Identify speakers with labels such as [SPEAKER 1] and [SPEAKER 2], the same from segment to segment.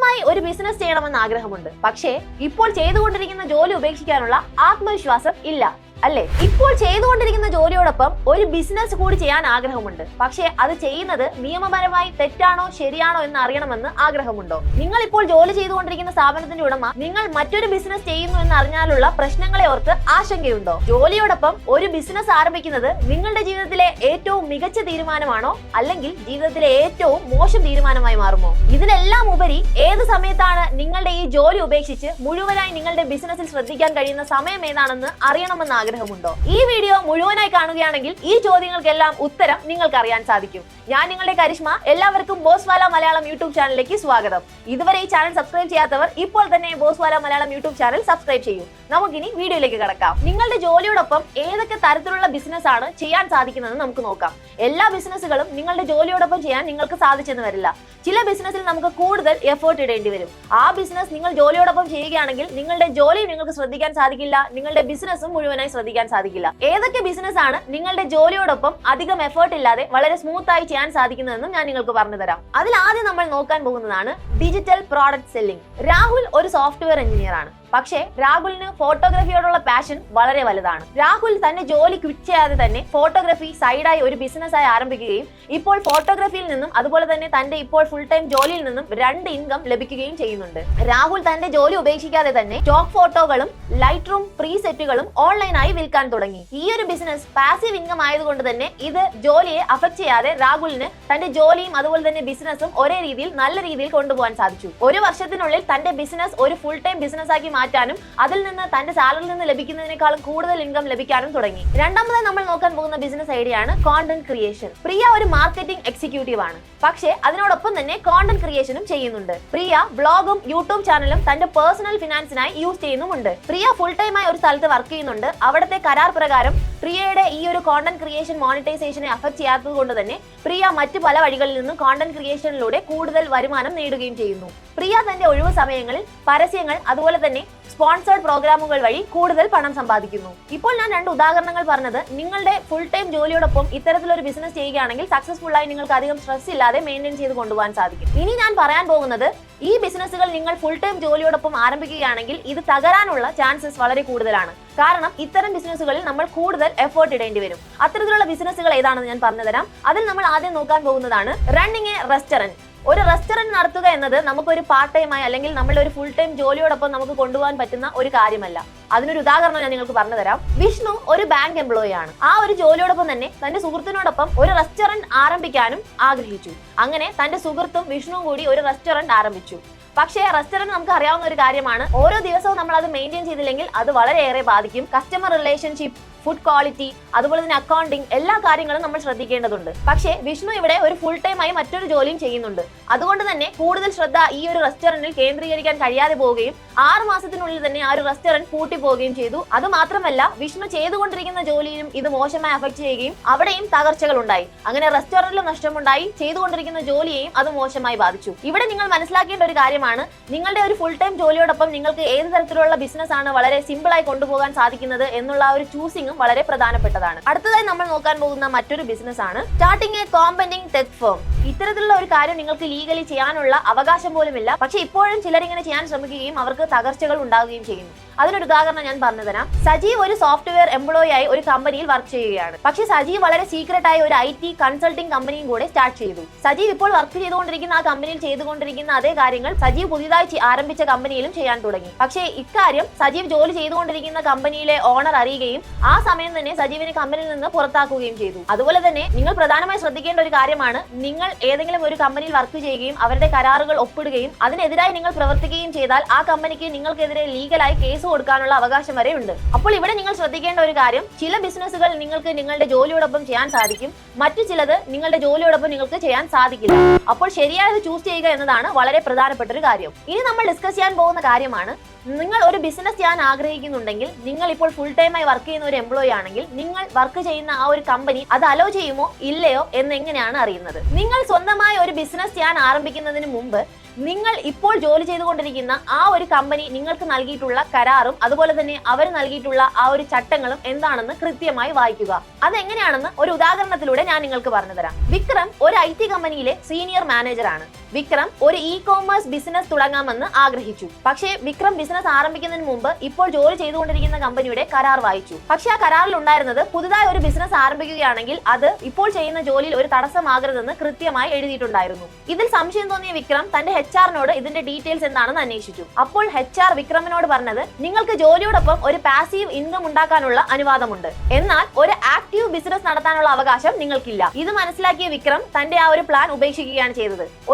[SPEAKER 1] സ്വന്തമായി ഒരു ബിസിനസ് ചെയ്യണമെന്ന് ആഗ്രഹമുണ്ട്. പക്ഷേ ഇപ്പോൾ ചെയ്തുകൊണ്ടിരിക്കുന്ന ജോലി ഉപേക്ഷിക്കാനുള്ള ആത്മവിശ്വാസം ഇല്ല, അല്ലേ? ഇപ്പോൾ ചെയ്തുകൊണ്ടിരിക്കുന്ന ജോലിയോടൊപ്പം ഒരു ബിസിനസ് കൂടി ചെയ്യാൻ ആഗ്രഹമുണ്ട്. പക്ഷേ അത് ചെയ്യുന്നത് നിയമപരമായി തെറ്റാണോ ശരിയാണോ എന്ന് അറിയണമെന്ന് ആഗ്രഹമുണ്ടോ? നിങ്ങൾ ഇപ്പോൾ ജോലി ചെയ്തുകൊണ്ടിരിക്കുന്ന സ്ഥാപനത്തിന്റെ ഉടമ നിങ്ങൾ മറ്റൊരു ബിസിനസ് ചെയ്യുന്നു എന്ന് അറിഞ്ഞാലുള്ള പ്രശ്നങ്ങളെ ഓർത്ത് ആശങ്കയുണ്ടോ? ജോലിയോടൊപ്പം ഒരു ബിസിനസ് ആരംഭിക്കുന്നത് നിങ്ങളുടെ ജീവിതത്തിലെ ഏറ്റവും മികച്ച തീരുമാനമാണോ, അല്ലെങ്കിൽ ജീവിതത്തിലെ ഏറ്റവും മോശം തീരുമാനമായി മാറുമോ? ഇതിലെല്ലാം ഉപരി ഏത് സമയത്താണ് നിങ്ങളുടെ ഈ ജോലി ഉപേക്ഷിച്ച് മുഴുവനായി നിങ്ങളുടെ ബിസിനസ്സിൽ ശ്രദ്ധിക്കാൻ കഴിയുന്ന സമയം ഏതാണെന്ന് അറിയണമെന്ന് ആഗ്രഹമുണ്ടോ? ഈ വീഡിയോ മുഴുവനായി കാണുകയാണെങ്കിൽ ഈ ചോദ്യങ്ങൾക്കെല്ലാം ഉത്തരം നിങ്ങൾക്ക് അറിയാൻ സാധിക്കും. ഞാൻ നിങ്ങളുടെ കരിഷ്മ. എല്ലാവർക്കും ബോസ്വാല മലയാളം യൂട്യൂബ് ചാനലിലേക്ക് സ്വാഗതം. ഇതുവരെ ഈ ചാനൽ സബ്സ്ക്രൈബ് ചെയ്യാത്തവർ ഇപ്പോൾ തന്നെ ബോസ്വാല മലയാളം യൂട്യൂബ് ചാനൽ സബ്സ്ക്രൈബ് ചെയ്യൂ. നമുക്കിനി വീഡിയോയിലേക്ക് കടക്കാം. നിങ്ങളുടെ ജോലിയോടൊപ്പം ഏതൊക്കെ തരത്തിലുള്ള ബിസിനസ് ആണ് ചെയ്യാൻ സാധിക്കുന്നതെന്ന് നമുക്ക് നോക്കാം. എല്ലാ ബിസിനസ്സുകളും നിങ്ങളുടെ ജോലിയോടൊപ്പം ചെയ്യാൻ നിങ്ങൾക്ക് സാധിച്ചെന്ന് വരില്ല. ചില ബിസിനസ്സിൽ നമുക്ക് കൂടുതൽ എഫേർട്ട് ഇടേണ്ടി വരും. ആ ബിസിനസ് നിങ്ങൾ ജോലിയോടൊപ്പം ചെയ്യുകയാണെങ്കിൽ നിങ്ങളുടെ ജോലി നിങ്ങൾക്ക് ശ്രദ്ധിക്കാൻ സാധിക്കില്ല, നിങ്ങളുടെ ബിസിനസ്സും മുഴുവനായി ശ്രദ്ധിക്കാൻ സാധിക്കില്ല. ഏതൊക്കെ ബിസിനസ് ആണ് നിങ്ങളുടെ ജോലിയോടൊപ്പം അധികം എഫേർട്ട് ഇല്ലാതെ വളരെ സ്മൂത്ത് ആയി ചെയ്യാൻ സാധിക്കുന്നതെന്നും ഞാൻ നിങ്ങൾക്ക് പറഞ്ഞു തരാം. അതിൽ ആദ്യം നമ്മൾ നോക്കാൻ പോകുന്നതാണ് ഡിജിറ്റൽ പ്രോഡക്റ്റ് സെല്ലിംഗ്. രാഹുൽ ഒരു സോഫ്റ്റ്വെയർ എഞ്ചിനീയർ ആണ്. പക്ഷേ രാഹുലിന് ഫോട്ടോഗ്രാഫിയോടുള്ള പാഷൻ വളരെ വലുതാണ്. രാഹുൽ തന്റെ ജോലി ക്വിറ്റ് ചെയ്യാതെ തന്നെ ഫോട്ടോഗ്രാഫി സൈഡായി ഒരു ബിസിനസ്സായി ആരംഭിക്കുകയും ഇപ്പോൾ ഫോട്ടോഗ്രാഫിയിൽ നിന്നും അതുപോലെ തന്നെ തന്റെ ഇപ്പോൾ ഫുൾ ടൈം ജോലിയിൽ നിന്നും 2 ഇൻകം ലഭിക്കുകയും ചെയ്യുന്നുണ്ട്. രാഹുൽ തന്റെ ജോലി ഉപേക്ഷിക്കാതെ തന്നെ സ്റ്റോക്ക് ഫോട്ടോകളും ലൈറ്റ് റൂം പ്രീസെറ്റുകളും ഓൺലൈനായി വിൽക്കാൻ തുടങ്ങി. ഈ ഒരു ബിസിനസ് പാസീവ് ഇൻകം ആയതുകൊണ്ട് തന്നെ ഇത് ജോലിയെ അഫക്ട് ചെയ്യാതെ രാഹുലിന് തന്റെ ജോലിയും അതുപോലെ തന്നെ ബിസിനസ്സും ഒരേ രീതിയിൽ നല്ല രീതിയിൽ കൊണ്ടുപോകാൻ സാധിച്ചു. ഒരു വർഷത്തിനുള്ളിൽ തന്റെ ബിസിനസ് ഒരു ഫുൾ ടൈം ബിസിനസ് ആക്കി മാറ്റാനും അതിൽ നിന്ന് തന്റെ സാലറിയിൽ നിന്ന് ലഭിക്കുന്നതിനേക്കാളും കൂടുതൽ ഇൻകം ലഭിക്കാനും തുടങ്ങി. രണ്ടാമതായി നമ്മൾ നോക്കാൻ പോകുന്ന ബിസിനസ് ഐഡിയ ആണ് കോണ്ടന്റ് ക്രിയേഷൻ. പ്രിയ ഒരു മാർക്കറ്റിംഗ് എക്സിക്യൂട്ടീവ് ആണ്. പക്ഷേ അതിനോടൊപ്പം തന്നെ കോണ്ടന്റ് ക്രിയേഷനും ചെയ്യുന്നുണ്ട്. പ്രിയ ബ്ലോഗും യൂട്യൂബ് ചാനലും തന്റെ പേഴ്സണൽ ഫിനാൻസിനായി യൂസ് ചെയ്യുന്നുമുണ്ട്. പ്രിയ ഫുൾ ടൈമായി ഒരു സ്ഥലത്ത് വർക്ക് ചെയ്യുന്നുണ്ട്. അവിടുത്തെ കരാർ പ്രകാരം പ്രിയയുടെ ഈ ഒരു കോണ്ടന്റ് ക്രിയേഷൻ മോണിറ്റൈസേഷനെ അഫക്ട് ചെയ്യാത്തത് കൊണ്ട് തന്നെ പ്രിയ മറ്റു പല വഴികളിൽ നിന്നും കോണ്ടന്റ് ക്രിയേഷനിലൂടെ കൂടുതൽ വരുമാനം നേടുകയും ചെയ്യുന്നു. പ്രിയ തന്റെ ഒഴിവു സമയങ്ങളിൽ പരസ്യങ്ങൾ അതുപോലെ തന്നെ സ്പോൺസേർഡ് പ്രോഗ്രാമുകൾ വഴി കൂടുതൽ പണം സമ്പാദിക്കുന്നു. ഇപ്പോൾ ഞാൻ 2 ഉദാഹരണങ്ങൾ പറഞ്ഞത് നിങ്ങളുടെ ഫുൾ ടൈം ജോലിയോടൊപ്പം ഇത്തരത്തിലൊരു ബിസിനസ് ചെയ്യുകയാണെങ്കിൽ സക്സസ്ഫുൾ ആയി നിങ്ങൾക്ക് അധികം സ്ട്രെസ് ഇല്ലാതെ മെയിൻറ്റെയിൻ ചെയ്ത് കൊണ്ടുപോകാൻ സാധിക്കും. ഇനി ഞാൻ പറയാൻ പോകുന്നത് ഈ ബിസിനസ്സുകൾ നിങ്ങൾ ഫുൾ ടൈം ജോലിയോടൊപ്പം ആരംഭിക്കുകയാണെങ്കിൽ ഇത് തകരാനുള്ള ചാൻസസ് വളരെ കൂടുതലാണ്. കാരണം ഇത്തരം ബിസിനസ്സുകളിൽ നമ്മൾ കൂടുതൽ എഫേർട്ട് ഇടേണ്ടി വരും. അത്തരത്തിലുള്ള ബിസിനസ്സുകൾ ഏതാണെന്ന് ഞാൻ പറഞ്ഞുതരാം. അതിൽ നമ്മൾ ആദ്യം നോക്കാൻ പോകുന്നതാണ് റണ്ണിങ് എ റെസ്റ്റോറന്റ്. ഒരു റെസ്റ്റോറന്റ് നടത്തുക എന്നത് നമുക്കൊരു പാർട്ട് ടൈമായി അല്ലെങ്കിൽ നമ്മുടെ ഒരു ഫുൾ ടൈം ജോലിയോടൊപ്പം നമുക്ക് കൊണ്ടുപോകാൻ പറ്റുന്ന ഒരു കാര്യമല്ല. അതിനൊരു ഉദാഹരണം ഞാൻ നിങ്ങൾക്ക് പറഞ്ഞു തരാം. വിഷ്ണു ഒരു ബാങ്ക് എംപ്ലോയി ആണ്. ആ ഒരു ജോലിയോടൊപ്പം തന്നെ തന്റെ സുഹൃത്തിനോടൊപ്പം ഒരു റെസ്റ്റോറന്റ് ആരംഭിക്കാനും ആഗ്രഹിച്ചു. അങ്ങനെ തന്റെ സുഹൃത്തും വിഷ്ണുവും കൂടി ഒരു റെസ്റ്റോറന്റ് ആരംഭിച്ചു. പക്ഷേ റെസ്റ്റോറന്റ് നമുക്ക് അറിയാവുന്ന ഒരു കാര്യമാണ്. ഓരോ ദിവസവും നമ്മൾ അത് മെയിൻറ്റെയിൻ ചെയ്തില്ലെങ്കിൽ അത് വളരെയേറെ ബാധിക്കും. കസ്റ്റമർ റിലേഷൻഷിപ്പ്, ഫുഡ് ക്വാളിറ്റി, അതുപോലെ തന്നെ അക്കൗണ്ടിങ്, എല്ലാ കാര്യങ്ങളും നമ്മൾ ശ്രദ്ധിക്കേണ്ടതുണ്ട്. പക്ഷേ വിഷ്ണു ഇവിടെ ഒരു ഫുൾ ടൈമായി മറ്റൊരു ജോലിയും ചെയ്യുന്നുണ്ട്. അതുകൊണ്ട് തന്നെ കൂടുതൽ ശ്രദ്ധ ഈ ഒരു റെസ്റ്റോറന്റിൽ കേന്ദ്രീകരിക്കാൻ കഴിയാതെ പോവുകയും 6 മാസത്തിനുള്ളിൽ തന്നെ ആ ഒരു റെസ്റ്റോറന്റ് പൂട്ടി പോവുകയും ചെയ്തു. അത് മാത്രമല്ല വിഷ്ണു ചെയ്തുകൊണ്ടിരിക്കുന്ന ജോലിയിലും ഇത് മോശമായി അഫക്ട് ചെയ്യുകയും അവിടെയും തകർച്ചകൾ ഉണ്ടായി. അങ്ങനെ റെസ്റ്റോറന്റിലും നഷ്ടമുണ്ടായി, ചെയ്തുകൊണ്ടിരിക്കുന്ന ജോലിയെയും അത് മോശമായി ബാധിച്ചു. ഇവിടെ നിങ്ങൾ മനസ്സിലാക്കേണ്ട ഒരു കാര്യമാണ്, നിങ്ങളുടെ ഒരു ഫുൾ ടൈം ജോലിയോടൊപ്പം നിങ്ങൾക്ക് ഏത് തരത്തിലുള്ള ബിസിനസ് ആണ് വളരെ സിമ്പിൾ ആയി കൊണ്ടുപോകാൻ സാധിക്കുന്നത് എന്നുള്ള ഒരു ചൂസിംഗ് വളരെ പ്രധാനപ്പെട്ടതാണ്. അടുത്തതായി നമ്മൾ നോക്കാൻ പോകുന്ന മറ്റൊരു ബിസിനസ് ആണ് സ്റ്റാർട്ടിംഗ് എ കോമ്പനിങ് ടെക് ഫേം. ഇത്തരത്തിലുള്ള ഒരു കാര്യം നിങ്ങൾക്ക് ലീഗലി ചെയ്യാനുള്ള അവകാശം പോലുമില്ല. പക്ഷേ ഇപ്പോഴും ചിലർ ഇങ്ങനെ ചെയ്യാൻ ശ്രമിക്കുകയും അവർക്ക് തകർച്ചകൾ ഉണ്ടാവുകയും ചെയ്യുന്നു. അതിനൊരു ഉദാഹരണം ഞാൻ പറഞ്ഞുതരാം. സജീവ് ഒരു സോഫ്റ്റ്വെയർ എംപ്ലോയി ആയി ഒരു കമ്പനിയിൽ വർക്ക് ചെയ്യുകയാണ്. പക്ഷേ സജീവ് വളരെ സീക്രട്ട് ആയി ഒരു IT കൺസൾട്ടിംഗ് കമ്പനിയും കൂടെ സ്റ്റാർട്ട് ചെയ്തു. സജീവ് ഇപ്പോൾ വർക്ക് ചെയ്തുകൊണ്ടിരിക്കുന്ന ആ കമ്പനിയിൽ ചെയ്തുകൊണ്ടിരിക്കുന്ന അതേ കാര്യങ്ങൾ സജീവ് പുതിയതായി ആരംഭിച്ച കമ്പനിയിലും ചെയ്യാൻ തുടങ്ങി. പക്ഷേ ഇക്കാര്യം സജീവ് ജോലി ചെയ്തുകൊണ്ടിരിക്കുന്ന കമ്പനിയിലെ ഓണർ അറിയുകയും ആ സമയം തന്നെ സജീവിനെ കമ്പനിയിൽ നിന്ന് പുറത്താക്കുകയും ചെയ്തു. അതുപോലെ തന്നെ നിങ്ങൾ പ്രധാനമായി ശ്രദ്ധിക്കേണ്ട ഒരു കാര്യമാണ്, നിങ്ങൾ ഏതെങ്കിലും ഒരു കമ്പനിയിൽ വർക്ക് ചെയ്യുകയും അവരുടെ കരാറുകൾ ഒപ്പിടുകയും അതിനെതിരായി നിങ്ങൾ പ്രവർത്തിക്കുകയും ചെയ്താൽ ആ കമ്പനിക്ക് നിങ്ങൾക്കെതിരെ ലീഗലായി കേസ് കൊടുക്കാനുള്ള അവകാശം വരെ ഉണ്ട്. അപ്പോൾ ഇവിടെ നിങ്ങൾ ശ്രദ്ധിക്കേണ്ട ഒരു കാര്യം, ചില ബിസിനസ്സുകൾ നിങ്ങൾക്ക് നിങ്ങളുടെ ജോലിയോടൊപ്പം ചെയ്യാൻ സാധിക്കും, മറ്റു ചിലത് നിങ്ങളുടെ ജോലിയോടൊപ്പം നിങ്ങൾക്ക് ചെയ്യാൻ സാധിക്കില്ല. അപ്പോൾ ശരിയായത് ചൂസ് ചെയ്യുക എന്നതാണ് വളരെ പ്രധാനപ്പെട്ട ഒരു കാര്യം. ഇനി നമ്മൾ ഡിസ്കസ് ചെയ്യാൻ പോകുന്ന കാര്യമാണ്, നിങ്ങൾ ഒരു ബിസിനസ് ചെയ്യാൻ ആഗ്രഹിക്കുന്നുണ്ടെങ്കിൽ, നിങ്ങൾ ഇപ്പോൾ ഫുൾ ടൈമായി വർക്ക് ചെയ്യുന്ന ഒരു എംപ്ലോയി ആണെങ്കിൽ നിങ്ങൾ വർക്ക് ചെയ്യുന്ന ആ ഒരു കമ്പനി അത് അലോ ചെയ്യുമോ ഇല്ലയോ എന്ന് എങ്ങനെയാണ് അറിയുന്നത്? നിങ്ങൾ സ്വന്തമായി ഒരു ബിസിനസ് ചെയ്യാൻ ആരംഭിക്കുന്നതിന് മുമ്പ് നിങ്ങൾ ഇപ്പോൾ ജോലി ചെയ്തുകൊണ്ടിരിക്കുന്ന ആ ഒരു കമ്പനി നിങ്ങൾക്ക് നൽകിയിട്ടുള്ള കരാറും അതുപോലെ തന്നെ അവർ നൽകിയിട്ടുള്ള ആ ഒരു ചട്ടങ്ങളും എന്താണെന്ന് കൃത്യമായി വായിക്കുക. അതെങ്ങനെയാണെന്ന് ഒരു ഉദാഹരണത്തിലൂടെ ഞാൻ നിങ്ങൾക്ക് പറഞ്ഞുതരാം. വിക്രം ഒരു IT കമ്പനിയിലെ സീനിയർ മാനേജറാണ്. വിക്രം ഒരു ഇ-കോമേഴ്സ് ബിസിനസ് തുടങ്ങാമെന്ന് ആഗ്രഹിച്ചു. പക്ഷേ വിക്രം ബിസിനസ് ആരംഭിക്കുന്നതിന് മുമ്പ് ഇപ്പോൾ ജോലി ചെയ്തുകൊണ്ടിരിക്കുന്ന കമ്പനിയുടെ കരാർ വായിച്ചു. പക്ഷേ ആ കരാറിൽ ഉണ്ടായിരുന്നത് പുതുതായി ഒരു ബിസിനസ് ആരംഭിക്കുകയാണെങ്കിൽ അത് ഇപ്പോൾ ചെയ്യുന്ന ജോലിയിൽ ഒരു തടസ്സമാകരുതെന്ന് കൃത്യമായി എഴുതിയിട്ടുണ്ടായിരുന്നു. ഇതിൽ സംശയം തോന്നിയ വിക്രം തന്റെ HR-നോട് ഇതിന്റെ ഡീറ്റെയിൽസ് എന്താണെന്ന് അന്വേഷിച്ചു. അപ്പോൾ HR വിക്രമിനോട് പറഞ്ഞത്, നിങ്ങൾക്ക് ജോലിയോടൊപ്പം ഒരു പാസീവ് ഇൻകം ഉണ്ടാക്കാനുള്ള അനുവാദമുണ്ട്, എന്നാൽ ഒരു ആക്റ്റീവ് ബിസിനസ് നടത്താനുള്ള അവകാശം നിങ്ങൾക്കില്ല. ഇത് മനസ്സിലാക്കിയ വിക്രം തന്റെ ആ ഒരു പ്ലാൻ ഉപേക്ഷിക്കുകയാണ് ചെയ്തത്.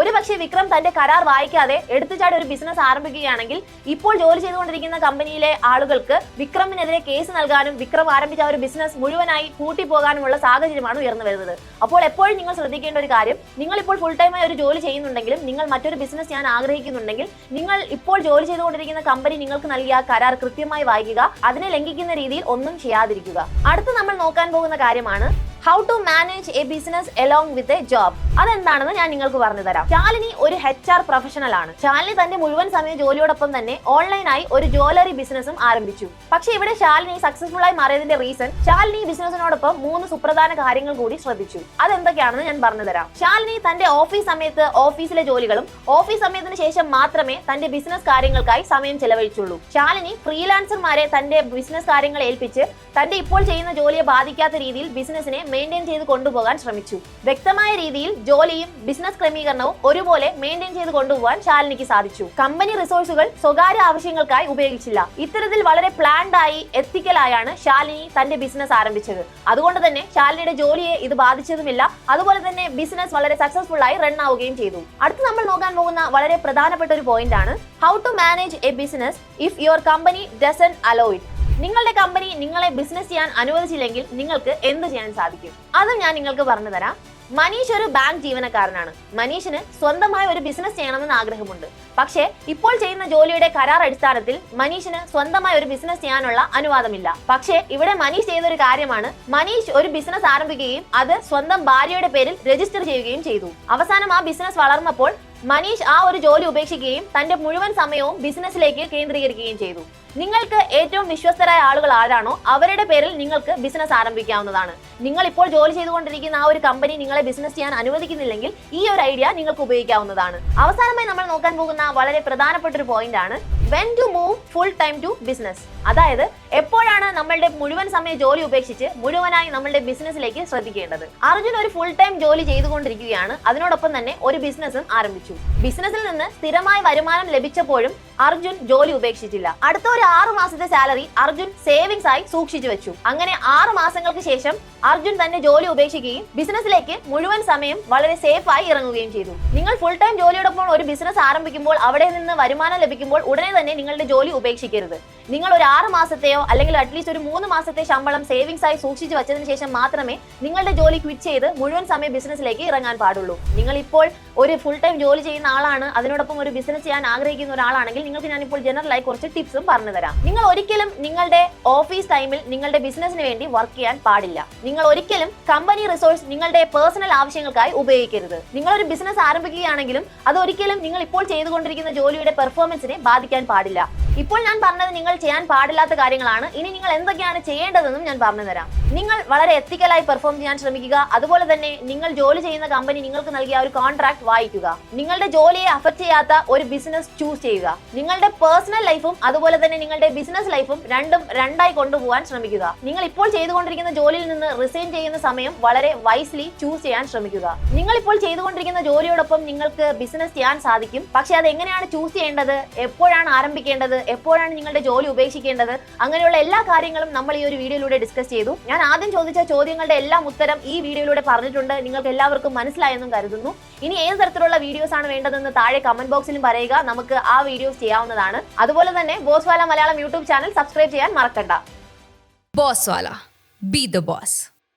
[SPEAKER 1] പക്ഷേ വിക്രം തന്റെ കരാർ വായിക്കാതെ എടുത്തുചാടി ഒരു ബിസിനസ് ആരംഭിക്കുകയാണെങ്കിൽ ഇപ്പോൾ ജോലി ചെയ്തുകൊണ്ടിരിക്കുന്ന കമ്പനിയിലെ ആളുകൾക്ക് വിക്രമിനെതിരെ കേസ് നൽകാനും വിക്രം ആരംഭിച്ച ഒരു ബിസിനസ് മുഴുവനായി പൂട്ടിപ്പോകാനുമുള്ള സാഹചര്യമാണ് ഉയർന്നു വരുന്നത്. അപ്പോൾ എപ്പോഴും നിങ്ങൾ ശ്രദ്ധിക്കേണ്ട ഒരു കാര്യം, നിങ്ങൾ ഇപ്പോൾ ഫുൾ ടൈമായി ഒരു ജോലി ചെയ്യുന്നുണ്ടെങ്കിലും നിങ്ങൾ മറ്റൊരു ബിസിനസ് ചെയ്യാൻ ആഗ്രഹിക്കുന്നുണ്ടെങ്കിൽ നിങ്ങൾ ഇപ്പോൾ ജോലി ചെയ്തുകൊണ്ടിരിക്കുന്ന കമ്പനി നിങ്ങൾക്ക് നൽകിയ കരാർ കൃത്യമായി വായിക്കുക. അതിനെ ലംഘിക്കുന്ന രീതിയിൽ ഒന്നും ചെയ്യാതിരിക്കുക. അടുത്ത് നമ്മൾ നോക്കാൻ പോകുന്ന കാര്യമാണ് how to manage a business along with a job. അതെന്താണെന്ന് ഞാൻ നിങ്ങൾക്ക് പറഞ്ഞു തരാം. ശാലിനി ഒരു HR പ്രൊഫഷണൽ ആണ്. ശാലിനി തന്റെ മുഴുവൻ സമയ ജോലിയോടൊപ്പം തന്നെ ഓൺലൈനായി ഒരു ജ്വല്ലറി ബിസിനസ്സും ആരംഭിച്ചു. പക്ഷേ ഇവിടെ ശാലിനി സക്സസ്ഫുൾ ആയി മാറിയതിന്റെ റീസൺ, ശാലിനി ബിസിനസിനോടൊപ്പം 3 സുപ്രധാന കാര്യങ്ങൾ കൂടി ശ്രദ്ധിച്ചു. അതെന്തൊക്കെയാണെന്ന് ഞാൻ പറഞ്ഞു തരാം. ശാലിനി തന്റെ ഓഫീസ് സമയത്ത് ഓഫീസിലെ ജോലികളും ഓഫീസ് സമയത്തിന് ശേഷം മാത്രമേ തന്റെ ബിസിനസ് കാര്യങ്ങൾക്കായി സമയം ചെലവഴിച്ചുള്ളൂ. ശാലിനി ഫ്രീലാൻസർമാരെ തന്റെ ബിസിനസ് കാര്യങ്ങൾ ഏൽപ്പിച്ച് തന്റെ ഇപ്പോൾ ചെയ്യുന്ന ജോലിയെ ബാധിക്കാത്ത രീതിയിൽ ബിസിനസിനെ മെയിൻറ്റെയിൻ ചെയ്ത് കൊണ്ടുപോകാൻ ശ്രമിച്ചു. വ്യക്തമായ രീതിയിൽ ജോലിയും ബിസിനസ് ക്രമീകരണവും ഒരുപോലെ മെയിൻറ്റെയിൻ ചെയ്ത് കൊണ്ടുപോകാൻ ശാലിനിക്ക് സാധിച്ചു. കമ്പനി റിസോഴ്സുകൾ സ്വകാര്യ ആവശ്യങ്ങൾക്കായി ഉപയോഗിച്ചില്ല. ഇത്തരത്തിൽ വളരെ പ്ലാൻഡ് ആയി എത്തിക്കലായാണ് ശാലിനി തന്റെ ബിസിനസ് ആരംഭിച്ചത്. അതുകൊണ്ട് തന്നെ ശാലിനിയുടെ ജോലിയെ ഇത് ബാധിച്ചതുമില്ല. അതുപോലെ തന്നെ ബിസിനസ് വളരെ സക്സസ്ഫുൾ ആയി റൺ ആവുകയും ചെയ്തു. അടുത്ത് നമ്മൾ നോക്കാൻ പോകുന്ന വളരെ പ്രധാനപ്പെട്ട ഒരു പോയിന്റ് ആണ് how to manage a business if your company doesn't allow it. നിങ്ങളുടെ കമ്പനി നിങ്ങളെ ബിസിനസ് ചെയ്യാൻ അനുവദിച്ചില്ലെങ്കിൽ നിങ്ങൾക്ക് എന്ത് ചെയ്യാൻ സാധിക്കും? അതും ഞാൻ നിങ്ങൾക്ക് പറഞ്ഞു തരാം. മനീഷ് ഒരു ബാങ്ക് ജീവനക്കാരനാണ്. മനീഷിന് സ്വന്തമായി ഒരു ബിസിനസ് ചെയ്യണമെന്ന് ആഗ്രഹമുണ്ട്. പക്ഷേ ഇപ്പോൾ ചെയ്യുന്ന ജോലിയുടെ കരാർ അടിസ്ഥാനത്തിൽ മനീഷിന് സ്വന്തമായി ഒരു ബിസിനസ് ചെയ്യാനുള്ള അനുവാദമില്ല. പക്ഷേ ഇവിടെ മനീഷ് ചെയ്തൊരു കാര്യമാണ്, മനീഷ് ഒരു ബിസിനസ് ആരംഭിക്കുകയും അത് സ്വന്തം ഭാര്യയുടെ പേരിൽ രജിസ്റ്റർ ചെയ്യുകയും ചെയ്തു. അവസാനം ആ ബിസിനസ് വളർന്നപ്പോൾ മനീഷ് ആ ഒരു ജോലി ഉപേക്ഷിക്കുകയും തന്റെ മുഴുവൻ സമയവും ബിസിനസ്സിലേക്ക് കേന്ദ്രീകരിക്കുകയും ചെയ്തു. നിങ്ങൾക്ക് ഏറ്റവും വിശ്വസ്തരായ ആളുകൾ ആരാണോ അവരുടെ പേരിൽ നിങ്ങൾക്ക് ബിസിനസ് ആരംഭിക്കാവുന്നതാണ്. നിങ്ങൾ ഇപ്പോൾ ജോലി ചെയ്തുകൊണ്ടിരിക്കുന്ന ആ ഒരു കമ്പനി നിങ്ങളെ ബിസിനസ് ചെയ്യാൻ അനുവദിക്കുന്നില്ലെങ്കിൽ ഈ ഒരു ഐഡിയ നിങ്ങൾക്ക് ഉപയോഗിക്കാവുന്നതാണ്. അവസാനമായി നമ്മൾ നോക്കാൻ പോകുന്ന വളരെ പ്രധാനപ്പെട്ട ഒരു പോയിന്റ് ആണ് when to move full time to business. അതായത് എപ്പോഴാണ് നമ്മളുടെ മുഴുവൻ സമയ ജോലി ഉപേക്ഷിച്ച് മുഴുവനായി നമ്മളുടെ ബിസിനസ്സിലേക്ക് ശ്രദ്ധിക്കേണ്ടത്. അർജുൻ ഒരു ഫുൾ ടൈം ജോലി ചെയ്തുകൊണ്ടിരിക്കുകയാണ്. അതിനോടൊപ്പം തന്നെ ഒരു ബിസിനസ്സും ആരംഭിച്ചു. ബിസിനസ്സിൽ നിന്ന് സ്ഥിരമായ വരുമാനം ലഭിച്ചപ്പോഴും അർജുൻ ജോലി ഉപേക്ഷിച്ചില്ല. അടുത്ത ഒരു 6 മാസത്തെ സാലറി അർജുൻ സേവിങ്സ് ആയി സൂക്ഷിച്ചു വെച്ചു. അങ്ങനെ 6 മാസങ്ങൾക്ക് ശേഷം അർജുൻ തന്റെ ജോലി ഉപേക്ഷിക്കുകയും ബിസിനസ്സിലേക്ക് മുഴുവൻ സമയം വളരെ സേഫ് ആയി ഇറങ്ങുകയും ചെയ്തു. നിങ്ങൾ ഫുൾ ടൈം ജോലിയോടൊപ്പം ഒരു ബിസിനസ് ആരംഭിക്കുമ്പോൾ അവിടെ നിന്ന് വരുമാനം ലഭിക്കുമ്പോൾ ഉടനെ തന്നെ നിങ്ങളുടെ ജോലി ഉപേക്ഷിക്കരുത്. നിങ്ങൾ ഒരു 6 മാസത്തെയോ അല്ലെങ്കിൽ അറ്റ്ലീസ്റ്റ് ഒരു 3 മാസത്തെ ശമ്പളം സേവിങ്സ് ആയി സൂക്ഷിച്ചു വെച്ചതിന് ശേഷം മാത്രമേ നിങ്ങളുടെ ജോലി ക്വിറ്റ് ചെയ്ത് മുഴുവൻ സമയം ബിസിനസ്സിലേക്ക് ഇറങ്ങാൻ പാടുള്ളൂ. നിങ്ങൾ ഇപ്പോൾ ഒരു ഫുൾ ടൈം ജോലി ചെയ്യുന്ന ആളാണ്, അതിനോടൊപ്പം ഒരു ബിസിനസ് ചെയ്യാൻ ആഗ്രഹിക്കുന്ന ഒരാളാണെങ്കിൽ നിങ്ങൾക്ക് ഞാനിപ്പോൾ ജനറലായി കുറച്ച് ടിപ്സും പറഞ്ഞു തരാം. നിങ്ങൾ ഒരിക്കലും നിങ്ങളുടെ ഓഫീസ് ടൈമിൽ നിങ്ങളുടെ ബിസിനസിന് വേണ്ടി വർക്ക് ചെയ്യാൻ പാടില്ല. നിങ്ങൾ ഒരിക്കലും കമ്പനി റിസോഴ്സ് നിങ്ങളുടെ പേഴ്സണൽ ആവശ്യങ്ങൾക്കായി ഉപയോഗിക്കരുത്. നിങ്ങൾ ഒരു ബിസിനസ് ആരംഭിക്കുകയാണെങ്കിലും അത് ഒരിക്കലും നിങ്ങൾ ഇപ്പോൾ ചെയ്തുകൊണ്ടിരിക്കുന്ന ജോലിയുടെ പെർഫോമൻസിനെ ബാധിക്കാൻ പാടില്ല. ഇപ്പോൾ ഞാൻ പറഞ്ഞത് നിങ്ങൾ ചെയ്യാൻ പാടില്ലാത്ത കാര്യങ്ങളാണ്. ഇനി നിങ്ങൾ എന്തൊക്കെയാണ് ചെയ്യേണ്ടതെന്നും ഞാൻ പറഞ്ഞു തരാം. നിങ്ങൾ വളരെ എത്തിക്കലായി പെർഫോം ചെയ്യാൻ ശ്രമിക്കുക. അതുപോലെ തന്നെ നിങ്ങൾ ജോലി ചെയ്യുന്ന കമ്പനി നിങ്ങൾക്ക് നൽകിയ ഒരു കോൺട്രാക്ട് വായിക്കുക. നിങ്ങളുടെ ജോലിയെ അഫക്ട് ചെയ്യാത്ത ഒരു ബിസിനസ് ചൂസ് ചെയ്യുക. നിങ്ങളുടെ പേഴ്സണൽ ലൈഫും അതുപോലെ തന്നെ നിങ്ങളുടെ ബിസിനസ് ലൈഫും രണ്ടായി കൊണ്ടുപോകാൻ ശ്രമിക്കുക. നിങ്ങൾ ഇപ്പോൾ ചെയ്തുകൊണ്ടിരിക്കുന്ന ജോലിയിൽ നിന്ന് റിസൈൻ ചെയ്യുന്ന സമയം വളരെ വൈസ്ലി ചൂസ് ചെയ്യാൻ ശ്രമിക്കുക. നിങ്ങൾ ഇപ്പോൾ ചെയ്തുകൊണ്ടിരിക്കുന്ന ജോലിയോടൊപ്പം നിങ്ങൾക്ക് ബിസിനസ് ചെയ്യാൻ സാധിക്കും. പക്ഷെ അത് എങ്ങനെയാണ് ചൂസ് ചെയ്യേണ്ടത്, എപ്പോഴാണ് ആരംഭിക്കേണ്ടത്, എപ്പോഴാണ് നിങ്ങളുടെ ജോലി ഉപേക്ഷിക്കേണ്ടത്, അങ്ങനെയുള്ള എല്ലാ കാര്യങ്ങളും നമ്മൾ ഈ ഒരു വീഡിയോയിലൂടെ ഡിസ്കസ് ചെയ്തു. ഞാൻ ആദ്യം ചോദിച്ച ചോദ്യങ്ങളുടെ എല്ലാം ഉത്തരം ഈ വീഡിയോയിലൂടെ പറഞ്ഞിട്ടുണ്ട്. നിങ്ങൾക്ക് എല്ലാവർക്കും മനസ്സിലായെന്നും കരുതുന്നു. ഇനി ഏത് തരത്തിലുള്ള വീഡിയോസ് ആണ് വേണ്ടതെന്ന് താഴെ കമന്റ് ബോക്സിലും പറയുക. നമുക്ക് ആ വീഡിയോസ് ചെയ്യാവുന്നതാണ്. അതുപോലെ തന്നെ ബോസ്വാല മലയാളം യൂട്യൂബ് ചാനൽ സബ്സ്ക്രൈബ് ചെയ്യാൻ മറക്കണ്ട.
[SPEAKER 2] ബോസ്വാല, ബി ദ ബോസ്.